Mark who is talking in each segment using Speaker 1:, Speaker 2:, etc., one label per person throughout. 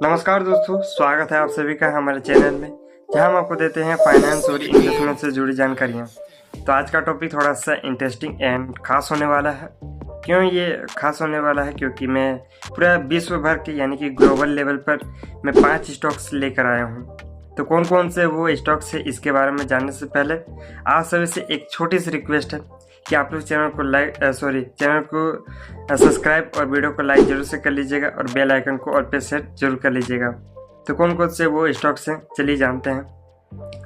Speaker 1: नमस्कार दोस्तों, स्वागत है आप सभी का हमारे चैनल में, जहां हम आपको देते हैं फाइनेंस और इन्वेस्टमेंट से जुड़ी जानकारियां। तो आज का टॉपिक थोड़ा सा इंटरेस्टिंग एंड खास होने वाला है। क्यों ये खास होने वाला है? क्योंकि मैं पूरा विश्व भर के यानी कि ग्लोबल लेवल पर मैं 5 स्टॉक्स लेकर आया हूँ। तो कौन कौन से वो स्टॉक्स है, इसके बारे में जानने से पहले आप सभी से एक छोटी सी रिक्वेस्ट है कि आप लोग चैनल को सब्सक्राइब और वीडियो को लाइक जरूर से कर लीजिएगा और बेल आइकन को ऑल पे सेट जरूर कर लीजिएगा। तो कौन कौन से वो स्टॉक्स हैं, चलिए जानते हैं।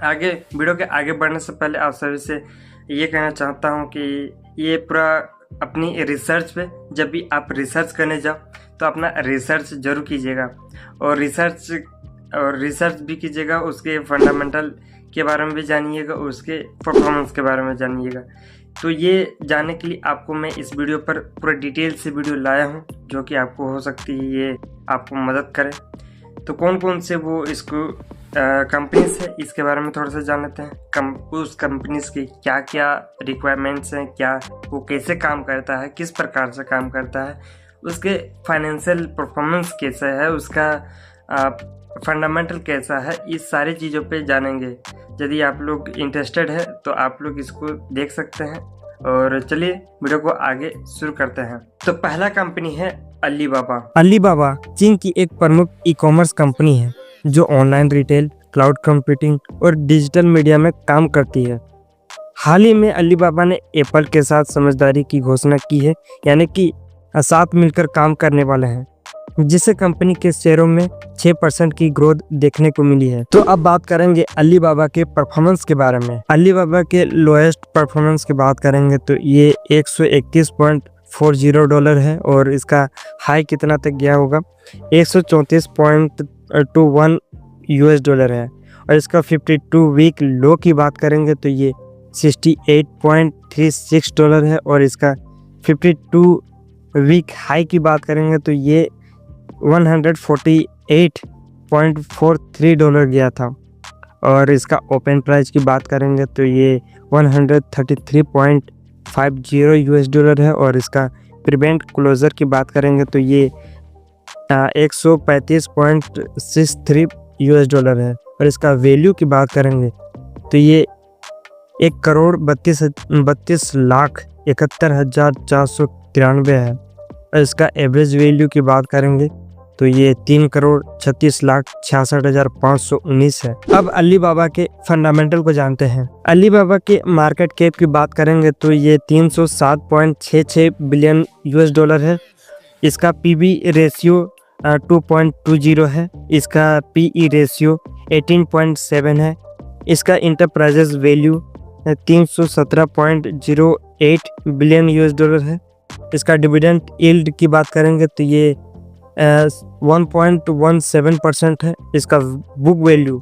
Speaker 1: आगे वीडियो के आगे बढ़ने से पहले आप सभी से ये कहना चाहता हूँ कि ये पूरा अपनी रिसर्च पे, जब भी आप रिसर्च करने जाओ तो अपना रिसर्च जरूर कीजिएगा और रिसर्च भी कीजिएगा, उसके फंडामेंटल के बारे में भी जानिएगा, उसके परफॉर्मेंस के बारे में जानिएगा। तो ये जानने के लिए आपको मैं इस वीडियो पर पूरा डिटेल से वीडियो लाया हूँ, जो कि आपको हो सकती है ये आपको मदद करे। तो कौन कौन से वो इसको कंपनीज है, इसके बारे में थोड़ा सा जान लेते हैं। उस कंपनीज की क्या क्या रिक्वायरमेंट्स हैं, क्या वो कैसे काम करता है, किस प्रकार से काम करता है, उसके फाइनेंशियल परफॉर्मेंस कैसा है, उसका फंडामेंटल कैसा है, इस सारी चीज़ों पे जानेंगे। यदि आप लोग इंटरेस्टेड है तो आप लोग इसको देख सकते हैं। और चलिए वीडियो को आगे शुरू करते हैं। तो पहला कंपनी है अलीबाबा।
Speaker 2: अलीबाबा चीन की एक प्रमुख ई कॉमर्स कंपनी है जो ऑनलाइन रिटेल, क्लाउड कंप्यूटिंग और डिजिटल मीडिया में काम करती है। हाल ही में अलीबाबा ने एप्पल के साथ समझदारी की घोषणा की है, यानी कि साथ मिलकर काम करने वाले हैं, जिससे कंपनी के शेयरों में 6% की ग्रोथ देखने को मिली है। तो अब बात करेंगे अलीबाबा के परफॉर्मेंस के बारे में। अलीबाबा के लोएस्ट परफॉर्मेंस की बात करेंगे तो ये $131.40 है और इसका हाई कितना तक गया होगा, $134.21 है। और इसका 52 वीक लो की बात करेंगे तो ये $68.36 है और इसका 52 वीक हाई की बात करेंगे तो ये $148.43 गया था। और इसका ओपन प्राइस की बात करेंगे तो ये $133.50 है और इसका प्रीवेंट क्लोजर की बात करेंगे तो ये $135.63 है। और इसका वैल्यू की बात करेंगे तो ये 1,32,71,493 है। और इसका एवरेज वैल्यू की बात करेंगे तो ये 3,36,66,519 है। अब अलीबाबा के फंडामेंटल को जानते हैं। अलीबाबा के मार्केट कैप की बात करेंगे तो ये $307.66 बिलियन है। इसका पीबी रेशियो 2.20 है। इसका पीई रेशियो 18.7 है। इसका इंटरप्राइजेस वैल्यू $317.08 बिलियन है। इसका डिविडेंड यील्ड की बात करेंगे तो ये 1.17% है। इसका बुक वैल्यू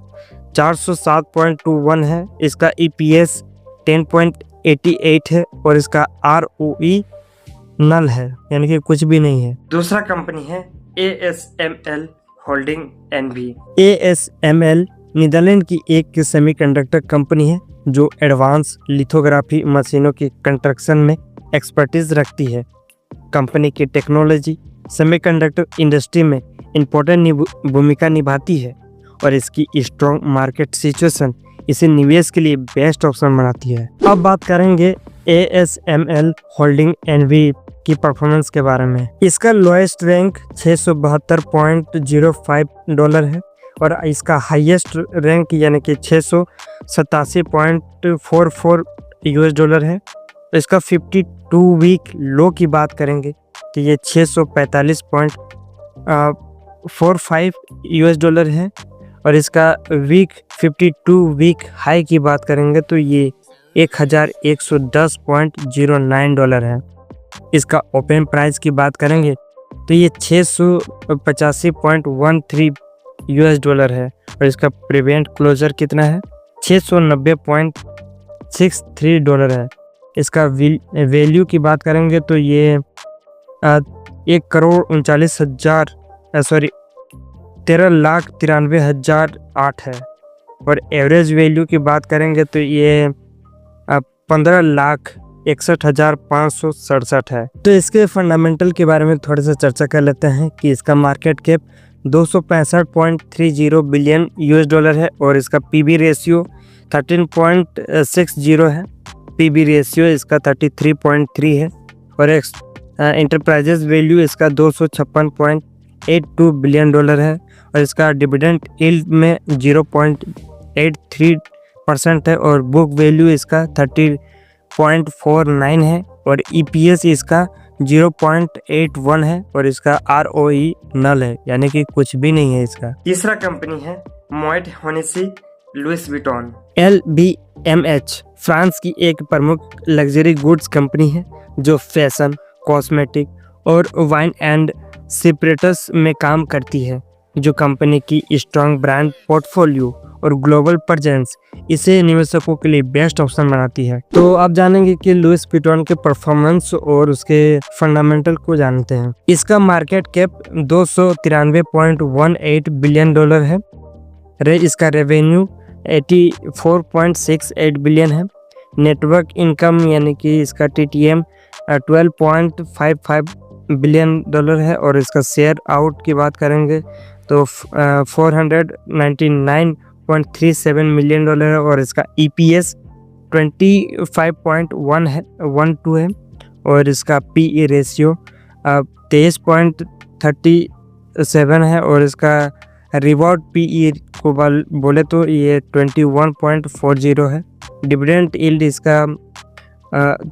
Speaker 2: 407.21 है। इसका EPS 10.88 है और इसका ROE नल है, यानी कि कुछ भी नहीं है।
Speaker 1: दूसरा कंपनी है ASML holding NV।
Speaker 2: ASML Netherlands की एक सेमीकंडक्टर कंपनी है जो एडवांस लिथोग्राफी मशीनों की कंस्ट्रक्शन में एक्सपर्टीज रखती है। कंपनी की टेक्नोलॉजी सेमीकंडक्टर इंडस्ट्री में इम्पोर्टेंट भूमिका निभाती है और इसकी स्ट्रॉन्ग मार्केट सिचुएशन इसे निवेश के लिए बेस्ट ऑप्शन बनाती है। अब बात करेंगे ASML होल्डिंग NV की परफॉर्मेंस के बारे में। इसका लोएस्ट रैंक $672.05 है और इसका हाईएस्ट रैंक यानी कि $687.44 है। इसका 52 वीक लो की बात करेंगे तो ये $645.45 है और इसका 52 वीक हाई की बात करेंगे तो ये $1,110.09 है। इसका ओपन प्राइस की बात करेंगे तो ये $685.13 है और इसका प्रीवेंट क्लोजर कितना है, $690.63 है। इसका वैल्यू की बात करेंगे तो ये 13,93,008 है और एवरेज वैल्यू की बात करेंगे तो ये 15,61,567 है। तो इसके फंडामेंटल के बारे में थोड़ा सा चर्चा कर लेते हैं कि इसका मार्केट कैप $265.30 बिलियन है और इसका पीबी रेशियो 13.60 है। पीबी रेशियो इसका 33.3 है और एंटरप्राइजेस वैल्यू इसका $256.82 बिलियन है और इसका डिविडेंड यील्ड में 0.83% है और बुक वैल्यू इसका 30.49 है और ईपीएस इसका 0.81 है और इसका ROE नल है, यानी कि कुछ भी नहीं है इसका।
Speaker 1: तीसरा कंपनी है Moet Hennessy Louis Vuitton.
Speaker 2: LVMH France की एक प्रमुख लग्जरी गुड्स कंपनी है जो फैशन, कॉस्मेटिक और वाइन एंड स्पिरिट्स में काम करती है। जो कंपनी की स्ट्रॉन्ग ब्रांड पोर्टफोलियो और ग्लोबल प्रेजेंस इसे निवेशकों के लिए बेस्ट ऑप्शन बनाती है। तो आप जानेंगे कि लुइस विटॉन के परफॉर्मेंस और उसके फंडामेंटल को जानते हैं। इसका मार्केट कैप $293.18 बिलियन है। इसका रेवेन्यू 84.68 बिलियन है। नेटवर्क इनकम यानी कि इसका TTM 12.55 बिलियन है और इसका शेयर आउट की बात करेंगे तो 499.37 मिलियन है और इसका EPS 25.1 है 12 है और इसका PE रेशियो 23.37 है और इसका रिवॉर्ड PE को बोले तो ये 21.40 है। डिविडेंड यील्ड इसका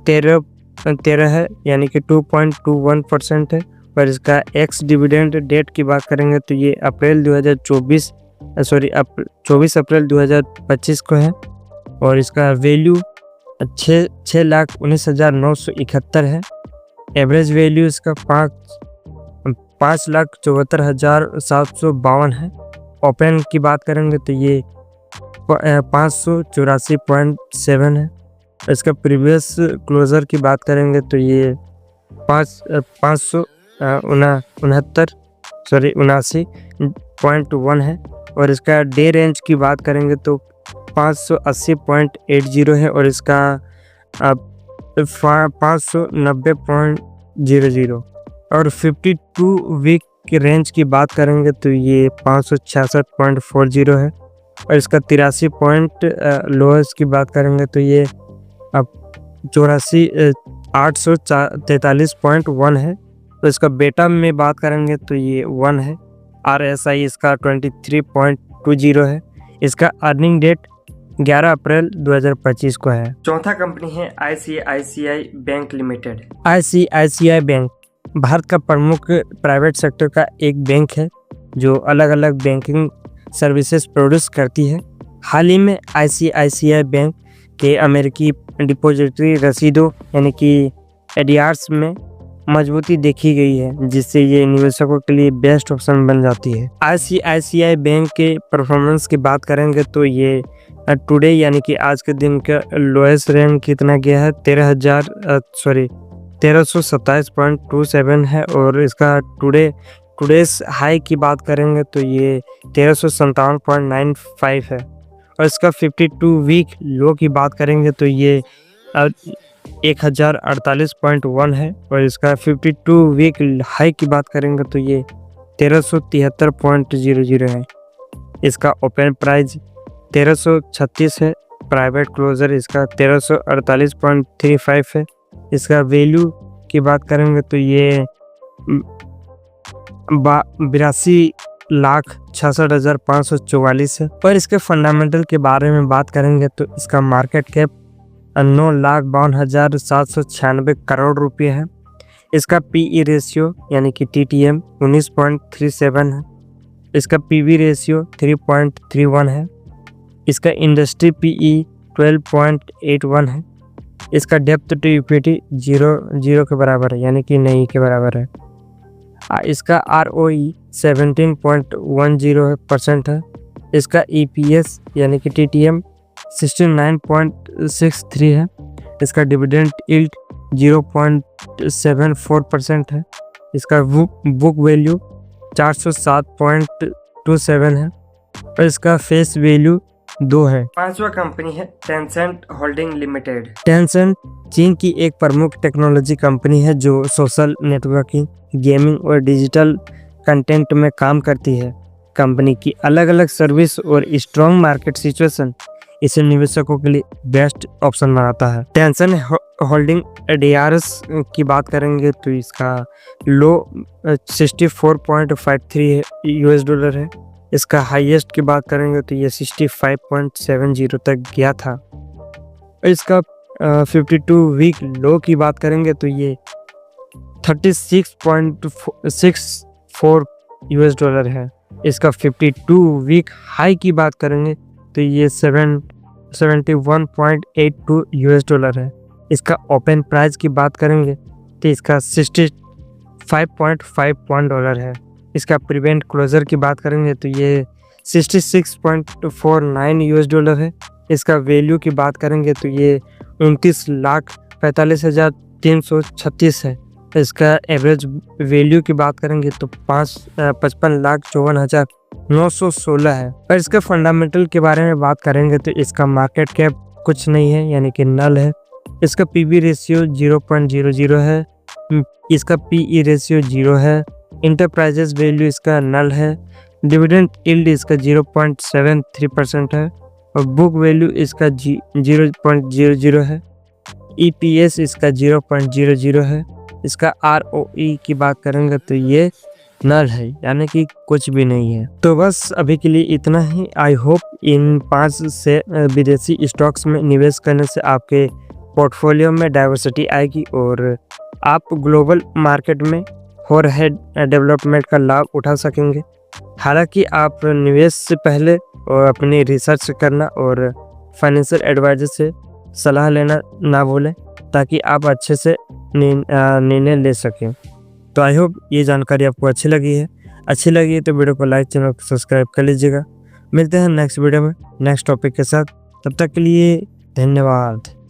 Speaker 2: 13 है यानी कि 2.21% है और इसका एक्स डिविडेंड डेट की बात करेंगे तो ये 24 अप्रैल 2025 को है और इसका वैल्यू 6,19,971 है। एवरेज वैल्यू इसका 5,74,752 है। ओपन की बात करेंगे तो ये 584.7 है। इसका प्रीवियस क्लोजर की बात करेंगे तो ये 79.1 है और इसका डे रेंज की बात करेंगे तो 580.80 है और इसका 590.00 और 52 वीक की रेंज की बात करेंगे तो ये 566.40 है और इसका 83 पॉइंट लोएस्ट की बात करेंगे तो ये 843.1 है। तो इसका बेटा में बात करेंगे तो ये 1 है। RSI इसका 23.20 है। इसका अर्निंग डेट 11 अप्रैल 2025 को है।
Speaker 1: चौथा कंपनी है ICICI bank limited.
Speaker 2: ICICI bank Bharat का प्रमुख प्राइवेट सेक्टर का एक बैंक है जो अलग अलग बैंकिंग सर्विसेज प्रोड्यूस करती है। हाल ही में ICICI बैंक के अमेरिकी डिपॉजिटरी रसीदों यानी कि ADRs में मजबूती देखी गई है जिससे ये निवेशकों के लिए बेस्ट ऑप्शन बन जाती है। ICICI बैंक के परफॉर्मेंस की बात करेंगे तो ये टुडे यानी कि आज के दिन का लोएस्ट रैंक कितना गया है 1327.27 है और इसका टुडेस हाई की बात करेंगे तो ये 1357.95 है और इसका 52 वीक लो की बात करेंगे तो ये 1048.1 है और इसका 52 वीक हाई की बात करेंगे तो ये 1373.00 है। इसका ओपन प्राइस 1336 है। प्राइवेट क्लोजर इसका 1348.35 है। इसका वैल्यू की बात करेंगे तो ये 82,66,544 है। पर इसके फंडामेंटल के बारे में बात करेंगे तो इसका मार्केट कैप 9,52,796 करोड़ रुपये है। इसका PE रेशियो यानी कि TTM 19.37 है। इसका PB रेशियो 3.31 है। इसका इंडस्ट्री PE 12.81 है। इसका डेप्थ टू इक्विटी 0 के बराबर है यानी कि नहीं के बराबर है। इसका ROE 17.10% है। इसका EPS यानी कि TTM 69.63 है। इसका डिविडेंड यील्ड 0.74% है। इसका बुक वैल्यू 407.27 है और इसका फेस वैल्यू 2 है।
Speaker 1: पांचवा कंपनी है टेंसेंट होल्डिंग लिमिटेड।
Speaker 2: टेंसेंट चीन की एक प्रमुख टेक्नोलॉजी कंपनी है जो सोशल नेटवर्किंग, गेमिंग और डिजिटल कंटेंट में काम करती है। कंपनी की अलग अलग सर्विस और स्ट्रॉन्ग मार्केट सिचुएशन इसे निवेशकों के लिए बेस्ट ऑप्शन बनाता है। टेंशन होल्डिंग एडीआरएस की बात करेंगे तो इसका लो 64.53 यूएस डॉलर है। इसका हाईएस्ट की बात करेंगे तो ये 65.70 तक गया था। इसका 52 वीक लो की बात करेंगे तो ये 36.64 यूएस डॉलर है। इसका 52 वीक हाई की बात करेंगे तो ये 71.82 यूएस डॉलर है। इसका ओपन प्राइस की बात करेंगे तो इसका 65.51 डॉलर है। इसका प्रीवेंट क्लोजर की बात करेंगे तो ये 66.49 यूएस डॉलर है। इसका वैल्यू की बात करेंगे तो ये 29,45,336 है। इसका एवरेज वैल्यू की बात करेंगे तो 55,54,916 है। और इसके फंडामेंटल के बारे में बात करेंगे तो इसका मार्केट कैप कुछ नहीं है, यानी कि नल है। इसका पीबी रेशियो 0.00 है। इसका पीई रेशियो 0 है। इंटरप्राइजेस वैल्यू इसका नल है। डिविडेंड यील्ड इसका 0.73% है और बुक वैल्यू इसका 0.00 है। ईपीएस इसका 0.00 है। इसका आरओई की बात करेंगे तो ये नल है, यानी कि कुछ भी नहीं है। तो बस अभी के लिए इतना ही। आई होप इन 5 से विदेशी स्टॉक्स में निवेश करने से आपके पोर्टफोलियो में डाइवर्सिटी आएगी और आप ग्लोबल मार्केट में हो रहे डेवलपमेंट का लाभ उठा सकेंगे। हालांकि आप निवेश से पहले और अपनी रिसर्च करना और फाइनेंशियल एडवाइजर से सलाह लेना ना भूलें, ताकि आप अच्छे से निर्णय ले सकें। तो आई होप ये जानकारी आपको अच्छी लगी है तो वीडियो को लाइक, चैनल को सब्सक्राइब कर लीजिएगा। मिलते हैं नेक्स्ट वीडियो में नेक्स्ट टॉपिक के साथ। तब तक के लिए धन्यवाद।